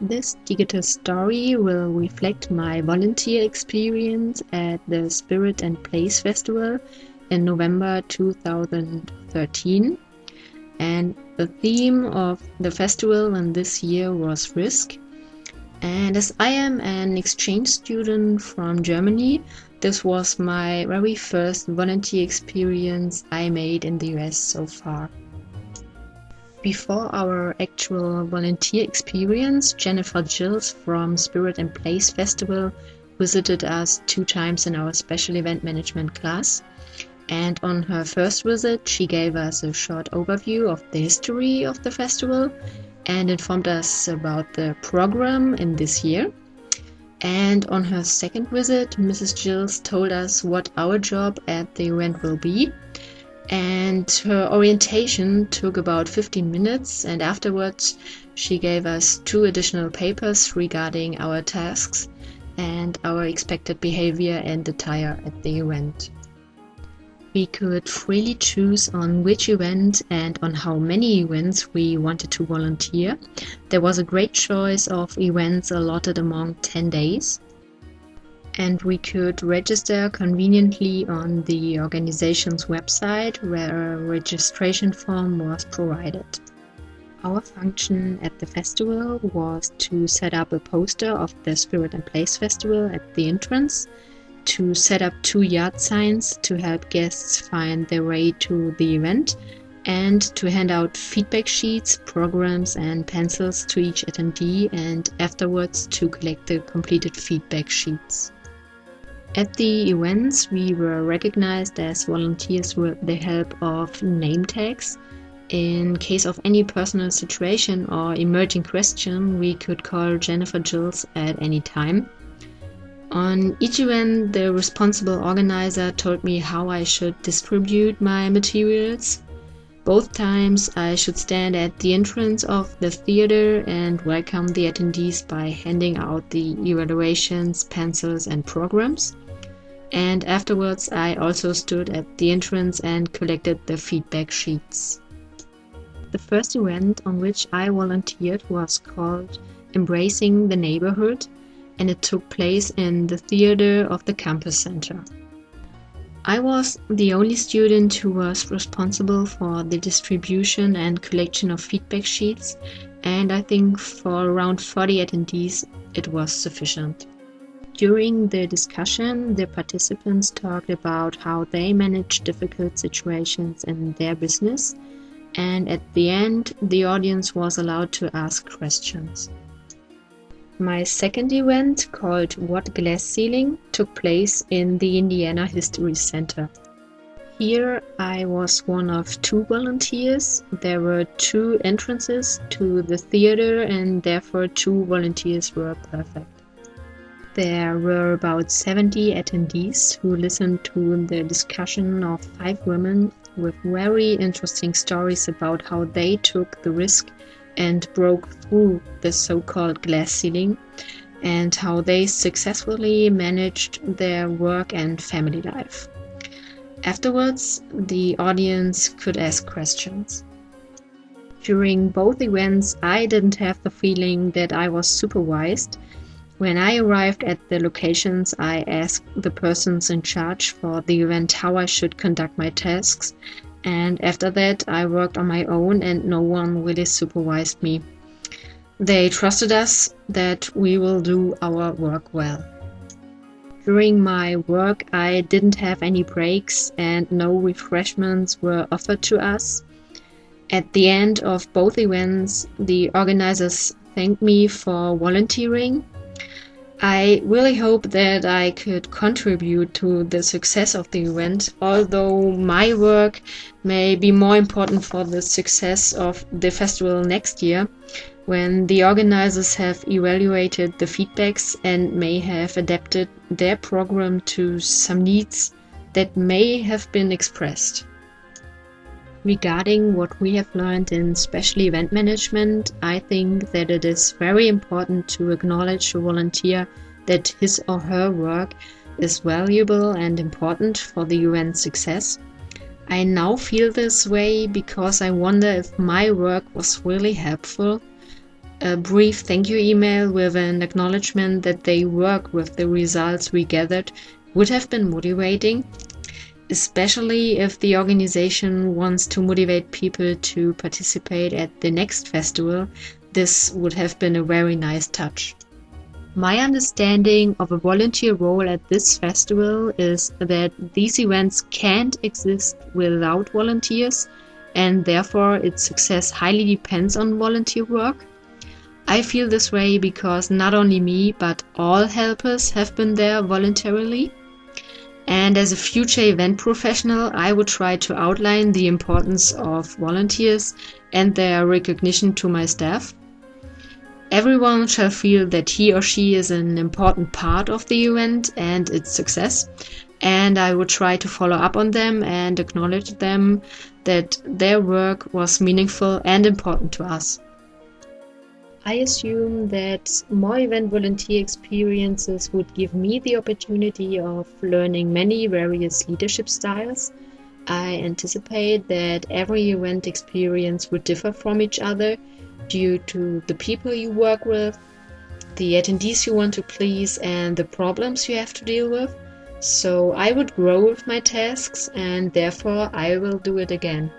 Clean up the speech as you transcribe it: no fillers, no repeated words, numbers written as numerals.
This digital story will reflect my volunteer experience at the Spirit and Place Festival in November 2013. And the theme of the festival in this year was risk. And as I am an exchange student from Germany, this was my very first volunteer experience I made in the US so far. Before our actual volunteer experience, Jennifer Gills from Spirit and Place Festival visited us 2 times in our special event management class. And on her first visit, she gave us a short overview of the history of the festival and informed us about the program in this year. And on her second visit, Mrs. Gills told us what our job at the event will be. And her orientation took about 15 minutes, and afterwards she gave us 2 additional papers regarding our tasks and our expected behavior and attire at the event. We could freely choose on which event and on how many events we wanted to volunteer. There was a great choice of events allotted among 10 days. And we could register conveniently on the organization's website, where a registration form was provided. Our function at the festival was to set up a poster of the Spirit and Place Festival at the entrance, to set up 2 yard signs to help guests find their way to the event, and to hand out feedback sheets, programs and pencils to each attendee, and afterwards to collect the completed feedback sheets. At the events, we were recognized as volunteers with the help of name tags. In case of any personal situation or emerging question, we could call Jennifer Gills at any time. On each event, the responsible organizer told me how I should distribute my materials. Both times, I should stand at the entrance of the theater and welcome the attendees by handing out the evaluations, pencils and programs. And afterwards, I also stood at the entrance and collected the feedback sheets. The first event on which I volunteered was called Embracing the Neighborhood, and it took place in the theater of the campus center. I was the only student who was responsible for the distribution and collection of feedback sheets, and I think for around 40 attendees it was sufficient. During the discussion, the participants talked about how they manage difficult situations in their business, and at the end, the audience was allowed to ask questions. My second event, called What Glass Ceiling, took place in the Indiana History Center. Here I was one of 2 volunteers. There were 2 entrances to the theater, and therefore 2 volunteers were perfect. There were about 70 attendees who listened to the discussion of 5 women with very interesting stories about how they took the risk and broke through the so-called glass ceiling, and how they successfully managed their work and family life. Afterwards, the audience could ask questions. During both events, I didn't have the feeling that I was supervised. When I arrived at the locations, I asked the persons in charge for the event how I should conduct my tasks, and after that I worked on my own and no one really supervised me. They trusted us that we will do our work well. During my work, I didn't have any breaks and no refreshments were offered to us. At the end of both events, the organizers thanked me for volunteering. I really hope that I could contribute to the success of the event, although my work may be more important for the success of the festival next year, when the organizers have evaluated the feedbacks and may have adapted their program to some needs that may have been expressed. Regarding what we have learned in special event management, I think that it is very important to acknowledge a volunteer that his or her work is valuable and important for the event's success. I now feel this way because I wonder if my work was really helpful. A brief thank you email with an acknowledgement that they work with the results we gathered would have been motivating, especially if the organization wants to motivate people to participate at the next festival. This would have been a very nice touch. My understanding of a volunteer role at this festival is that these events can't exist without volunteers, and therefore its success highly depends on volunteer work. I feel this way because not only me, but all helpers have been there voluntarily. And as a future event professional, I would try to outline the importance of volunteers and their recognition to my staff. Everyone shall feel that he or she is an important part of the event and its success, and I would try to follow up on them and acknowledge them that their work was meaningful and important to us. I assume that more event volunteer experiences would give me the opportunity of learning many various leadership styles. I anticipate that every event experience would differ from each other due to the people you work with, the attendees you want to please, and the problems you have to deal with. So I would grow with my tasks, and therefore I will do it again.